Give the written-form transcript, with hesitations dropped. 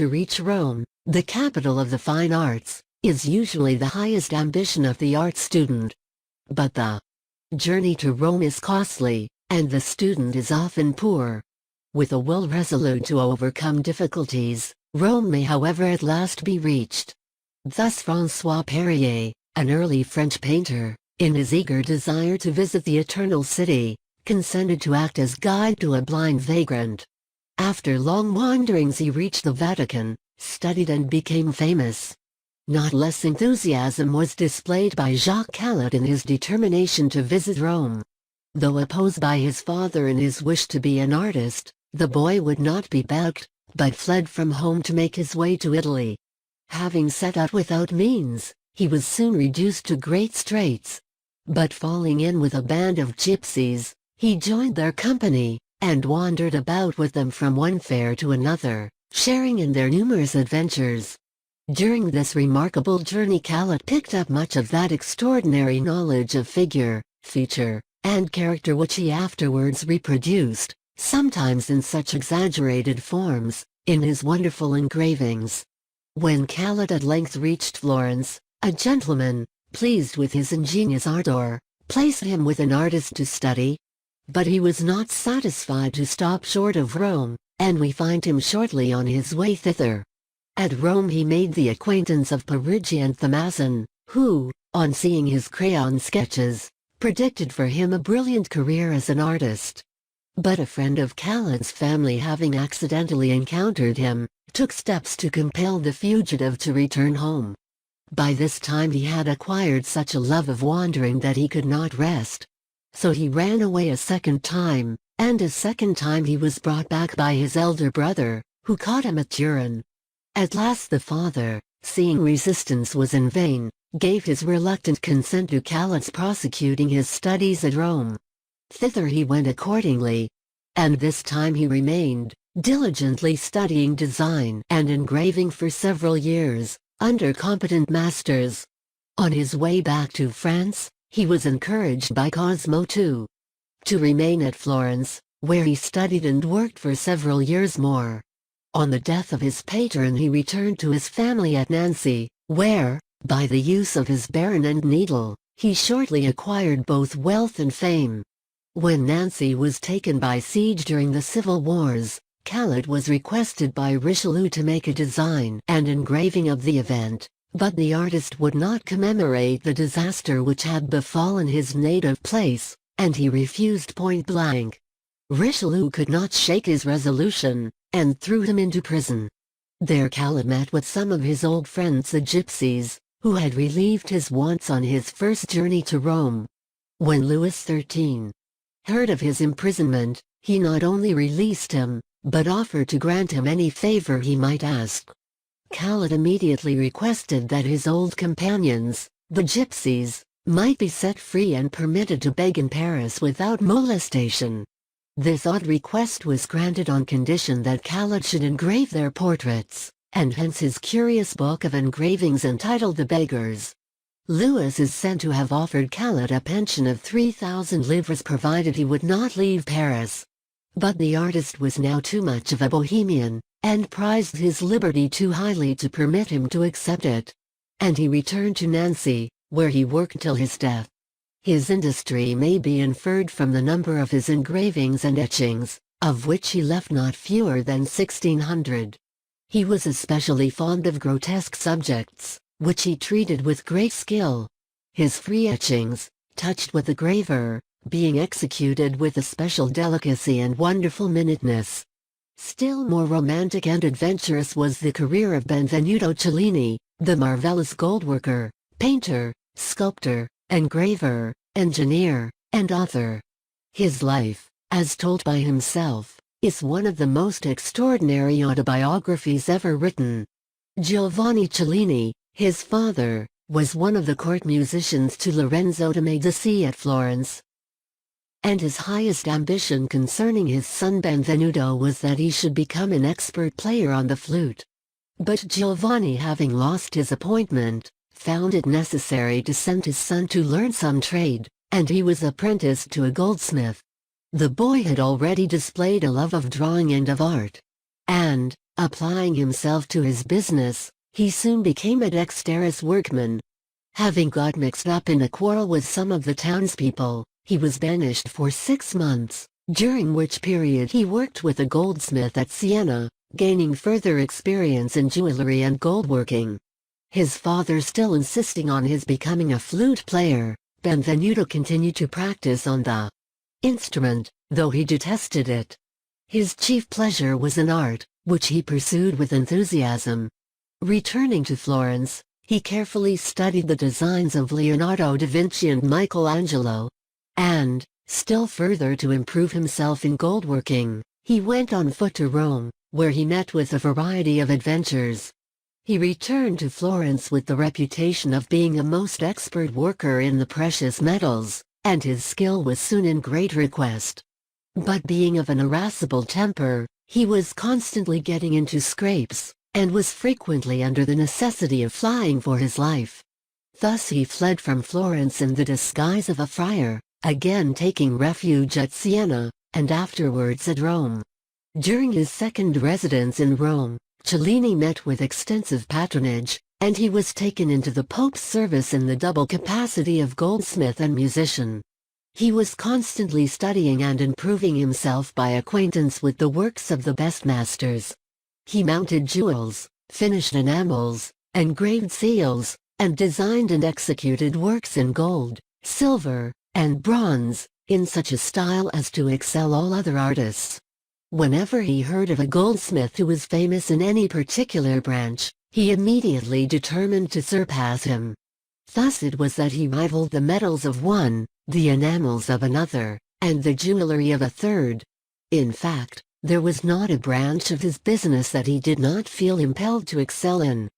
to reach Rome, the capital of the fine arts, is usually the highest ambition of the art student. But the journey to Rome is costly, and the student is often poor. With a will resolute to overcome difficulties, Rome may however at last be reached. Thus François Perrier, an early French painter, in his eager desire to visit the Eternal City, consented to act as guide to a blind vagrant. After long wanderings he reached the Vatican, studied and became famous. Not less enthusiasm was displayed by Jacques Caillot in his determination to visit Rome. Though opposed by his father in his wish to be an artist, the boy would not be balked, but fled from home to make his way to Italy. Having set out without means, he was soon reduced to great straits. But falling in with a band of gypsies, he joined their company, and wandered about with them from one fair to another, sharing in their numerous adventures. During this remarkable journey Caillot picked up much of that extraordinary knowledge of figure, feature, and character which he afterwards reproduced, sometimes in such exaggerated forms, in his wonderful engravings. When Caillot at length reached Florence, a gentleman, pleased with his ingenious ardor, placed him with an artist to study. But he was not satisfied to stop short of Rome, and we find him shortly on his way thither. At Rome he made the acquaintance of Parigi and Thomassin, who, on seeing his crayon sketches, predicted for him a brilliant career as an artist. But a friend of Caillot's family having accidentally encountered him, took steps to compel the fugitive to return home. By this time he had acquired such a love of wandering that he could not rest. So he ran away a second time, and a second time he was brought back by his elder brother, who caught him at Turin. At last the father, seeing resistance was in vain, gave his reluctant consent to Caillot's prosecuting his studies at Rome. Thither he went accordingly, and this time he remained, diligently studying design and engraving for several years, under competent masters. On his way back to France, he was encouraged by Cosmo II to remain at Florence, where he studied and worked for several years more. On the death of his patron he returned to his family at Nancy, where, by the use of his baron and needle, he shortly acquired both wealth and fame. When Nancy was taken by siege during the civil wars, Caillot was requested by Richelieu to make a design and engraving of the event, but the artist would not commemorate the disaster which had befallen his native place, and he refused point blank. Richelieu could not shake his resolution, and threw him into prison. There Caillot met with some of his old friends the gypsies, who had relieved his wants on his first journey to Rome. When Louis XIII heard of his imprisonment, he not only released him, but offered to grant him any favor he might ask. Caillot immediately requested that his old companions, the gypsies, might be set free and permitted to beg in Paris without molestation. This odd request was granted on condition that Caillot should engrave their portraits, and hence his curious book of engravings entitled The Beggars. Louis is said to have offered Caillot a pension of 3,000 livres provided he would not leave Paris. But the artist was now too much of a bohemian, and prized his liberty too highly to permit him to accept it. And he returned to Nancy, where he worked till his death. His industry may be inferred from the number of his engravings and etchings, of which he left not fewer than 1,600. He was especially fond of grotesque subjects, which he treated with great skill. His free etchings, touched with the graver, being executed with a special delicacy and wonderful minuteness. Still more romantic and adventurous was the career of Benvenuto Cellini, the marvelous goldworker, painter, sculptor, engraver, engineer, and author. His life, as told by himself, is one of the most extraordinary autobiographies ever written. Giovanni Cellini, his father, was one of the court musicians to Lorenzo de' Medici at Florence. And his highest ambition concerning his son Benvenuto was that he should become an expert player on the flute. But Giovanni, having lost his appointment, found it necessary to send his son to learn some trade, and he was apprenticed to a goldsmith. The boy had already displayed a love of drawing and of art, and, Applying himself to his business, he soon became a dexterous workman. Having got mixed up in a quarrel with some of the townspeople, he was banished for 6 months, during which period he worked with a goldsmith at Siena, gaining further experience in jewelry and goldworking. His father still insisting on his becoming a flute player, Benvenuto continued to practice on the instrument, though he detested it. His chief pleasure was in art, which he pursued with enthusiasm. Returning to Florence, he carefully studied the designs of Leonardo da Vinci and Michelangelo. And, still further to improve himself in goldworking, he went on foot to Rome, where he met with a variety of adventures. He returned to Florence with the reputation of being a most expert worker in the precious metals, and his skill was soon in great request. But being of an irascible temper, he was constantly getting into scrapes, and was frequently under the necessity of flying for his life. Thus he fled from Florence in the disguise of a friar, again taking refuge at Siena, and afterwards at Rome. During his second residence in Rome, Cellini met with extensive patronage, and he was taken into the Pope's service in the double capacity of goldsmith and musician. He was constantly studying and improving himself by acquaintance with the works of the best masters. He mounted jewels, finished enamels, engraved seals, and designed and executed works in gold, silver, and bronze, in such a style as to excel all other artists. Whenever he heard of a goldsmith who was famous in any particular branch, he immediately determined to surpass him. Thus it was that he rivaled the metals of one, the enamels of another, and the jewelry of a third. In fact, there was not a branch of his business that he did not feel impelled to excel in.